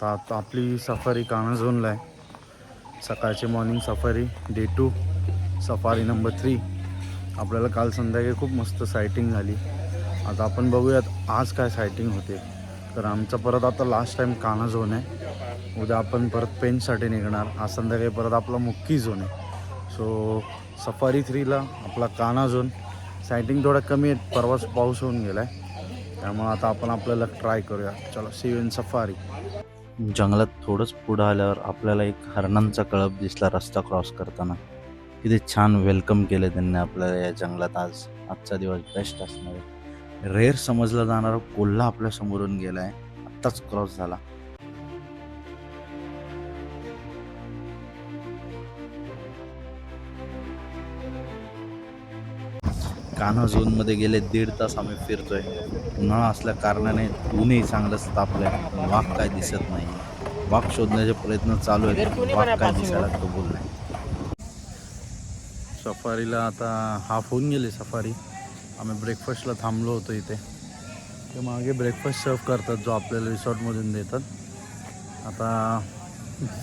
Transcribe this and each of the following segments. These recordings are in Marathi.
आता आपली सफारी कान्हा झोनला आहे. सकाळची morning safari day 2 safari number 3. आपल्याला काल संध्याकाळी खूप मस्त सायटिंग झाली. आता आपण बघूयात आज काय सायटिंग होते. तर आमचा परत आता लास्ट टाईम कान्हा झोन आहे. उद्या आपण परत पेनसाठी निघणार. आज संध्याकाळी परत आपला मुक्की झोन आहे. सो सफारी 3ला आपला कान्हा झोन. सायटिंग थोडा कमी आहे, परवाच पाऊस होऊन गेला आहे. त्यामुळे आता आपण आपल्याला ट्राय करूया. चला सी यू इन सफारी. जंगलात थोडंच पुढं आल्यावर आपल्याला एक हरणांचा कळप दिसला रस्ता क्रॉस करताना. किती छान वेलकम केलं त्यांनी आपल्याला या जंगलात. आजचा दिवस बेस्ट असणार आहे. रेअर समजला जाणारा कोल्हा आपल्या समोरून गेलाय, आत्ताच क्रॉस झाला. कान्हा झोनमध्ये गेले 1.5 तास आम्ही फिरतोय. उन्हाळा असल्या कारणाने ऊनही चांगलंच तापलंय. वाघ काय दिसत नाही. वाघ शोधण्याचे प्रयत्न चालू आहेत. वाघ काय दिसायला कबूल नाही. सफारीला आता हाफ होऊन गेली सफारी. आम्ही ब्रेकफास्टला थांबलो होतो इथे. ते मागे ब्रेकफास्ट सर्व करतात जो आपल्याला रिसॉर्टमधून देतात. आता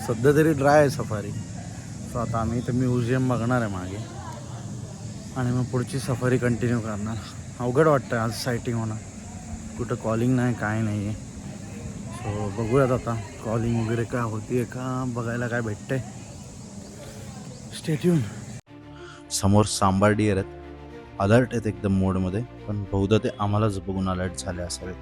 सध्या तरी ड्राय आहे सफारी. सो आता आम्ही इथं म्युझियम बघणार आहे मागे आणि मग पुढची सफारी कंटिन्यू करणार. अवघड वाटतं आज सायटिंग होणार. कुठं कॉलिंग नाही काय नाही आहे. सो बघूयात आता कॉलिंग वगैरे काय होती आहे का, बघायला काय भेटतंय. Stay tune. समोर सांबार डिअर आहेत. अलर्ट आहेत एकदम मोडमध्ये, पण बहुधा ते आम्हालाच बघून अलर्ट झाले असावेत.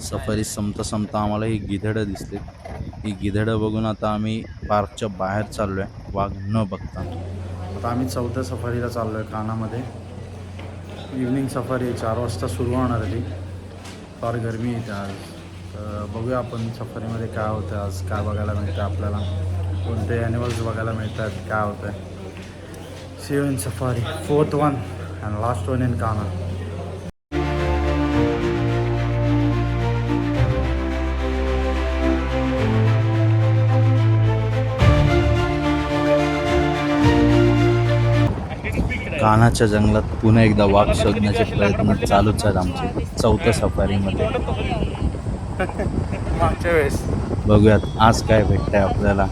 सफारी संपता आम्हाला ही गिधडं दिसते. ही गिधडं बघून आता आम्ही पार्कच्या बाहेर चाललो आहे, वाघ न बघता. आता आम्ही 4थ्या सफारीला चाललो आहे कान्हामध्ये. इव्हनिंग सफारी 4 वाजता सुरू होणार आहे ती. फार गरमी येते आज. तर बघूया आपण सफारीमध्ये काय होतं आज, काय बघायला मिळतं आपल्याला, कोणते ॲनिमल्स बघायला मिळतात, काय होतं आहे. See you in safari 4th one and last one in Kanha. कान्हाच्या जंगलात पुन्हा एकदा वाघ शोधण्याचे प्रयत्न चालूच आहेत आमचे 4थ्या सफारीमध्ये. मागच्या वेळेस बघूयात आज काय भेटतंय आपल्याला.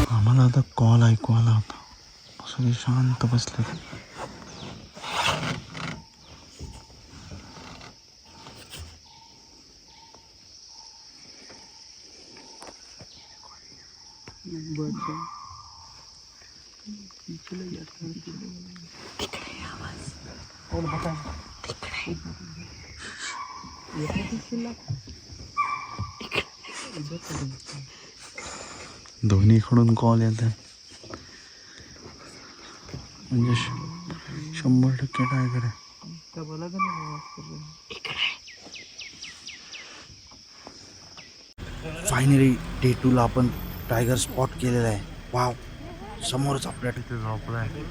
आम्हाला आता कॉल ऐकू आला होता. सगळे शांत बसले. दोन्हीकडून कॉल येत आहे. म्हणजे 100% टायगर आहे. फायनली डे 2ला आपण टायगर स्पॉट केलेला आहे. वाव, समोरच आपल्या तिथे झोपला आहे.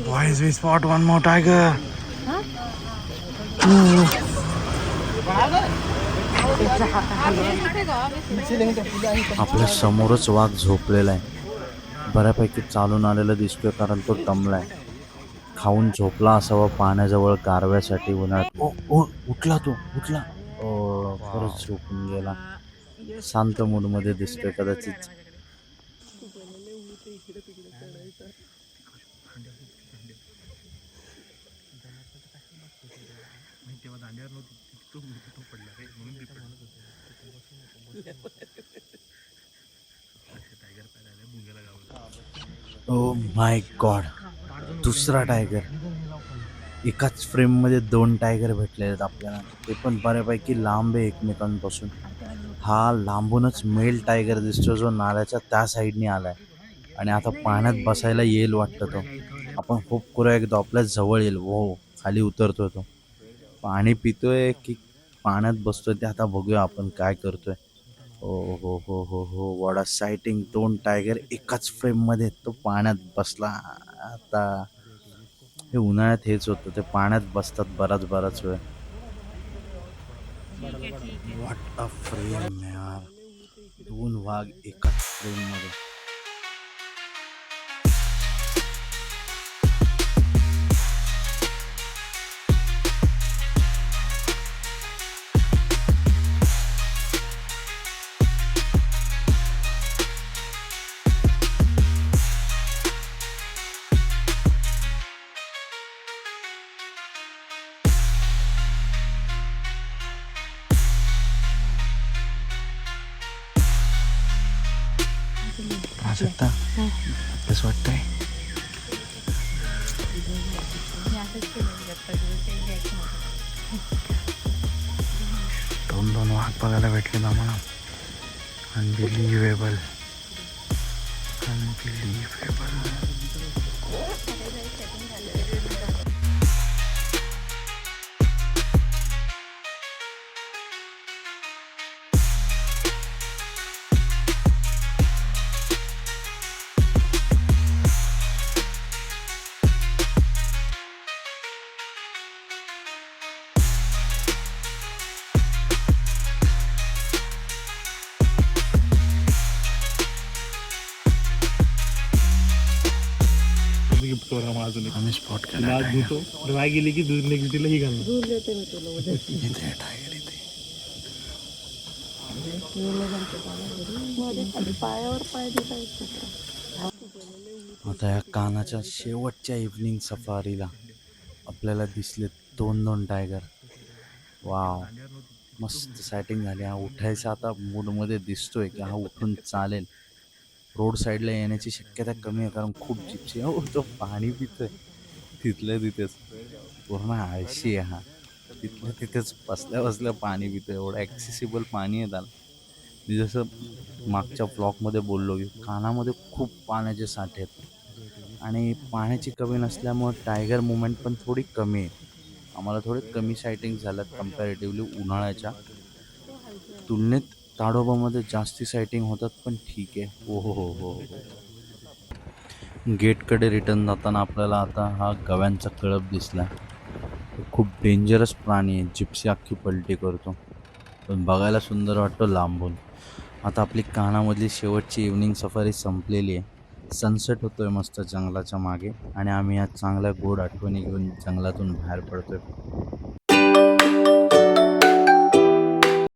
Boys we spot one more tiger. आपल्या समोरच वाघ झोपलेला आहे. बऱ्यापैकी चालून आलेला दिसतोय कारण तो दमलाय. खाऊन झोपला असावा पाण्याजवळ गारव्यासाठी उन्हाळ्यात. ओ ओ उठला तो, उठला. ओ परत झोपून गेला. शांत मूडमध्ये दिसतोय कदाचित. ओ माय गॉड, दुसरा टायगर. एकाच फ्रेममध्ये 2 टायगर भेटले आहेत आपल्याला. ते पण बऱ्यापैकी लांब आहे एकमेकांपासून. हा लांबूनच मेल टायगर दिसतो जो नाल्याच्या त्या साईडने आलाय आणि आता पाण्यात बसायला येईल वाटतं तो. आपण होप करूया एकदा आपल्या जवळ येईल. हो, खाली उतरतोय तो. पाणी पितोय की पाण्यात बसतोय ते आता बघूया आपण काय करतोय. हो वॉट साइटिंग. 2 टायगर एकाच फ्रेममध्ये. तो पाण्यात बसला. आता हे उन्हाळ्यात हेच होतं, ते पाण्यात बसतात बराच वेळ. वॉट अ फ्रेम यार. 2 वाघ एकाच फ्रेममध्ये. प्राजक्ता, कसं वाटतंय? दोन वाघ बघायला भेटले आम्हाला. अनबिलिव्हेबल. आम्ही स्पॉट केला राय गेली की दूध नेक्स्ट डीला ही घालणार. इथे टायगर इथे. आता या कानाच्या शेवटच्या इव्हनिंग सफारीला आपल्याला दिसले 2 टायगर. वाव, मस्त सॅटिंग झाली. हा उठायचा आता मूडमध्ये दिसतोय की हा उठून चालेल. रोड साईडला येण्याची शक्यता कमी आहे, कारण खूप जिप्सी. हो, तो पाणी पितोय तिथल्या तिथेच. पूर्ण आळशी आहे हा. तिथल्या तिथेच बसल्या पाणी पितोय. एवढं ॲक्सेसिबल पाणी आहे त्याला. मी जसं मागच्या ब्लॉकमध्ये बोललो की कानामध्ये खूप पाण्याचे साठे आहेत आणि पाण्याची कमी नसल्यामुळं टायगर मुवमेंट पण थोडी कमी आहे. आम्हाला थोडे कमी सायटिंग झाल्यात कम्पॅरेटिव्हली उन्हाळ्याच्या तुलनेत. ताडोबामध्ये जास्ती सायटिंग होतात, पण ठीक आहे. हो. गेटकडे रिटर्न जाताना आपल्याला आता हा गव्यांचा कळप दिसला. खूप डेंजरस प्राणी आहे. जिप्सी अख्खी पलटी करतो, पण बघायला सुंदर वाटतो लांबून. आता आपली कानामधली शेवटची इव्हनिंग सफारी संपलेली आहे. सनसेट होतोय मस्त जंगलाच्या मागे आणि आम्ही आज चांगल्या गोड आठवणी घेऊन जंगलातून बाहेर पडतोय.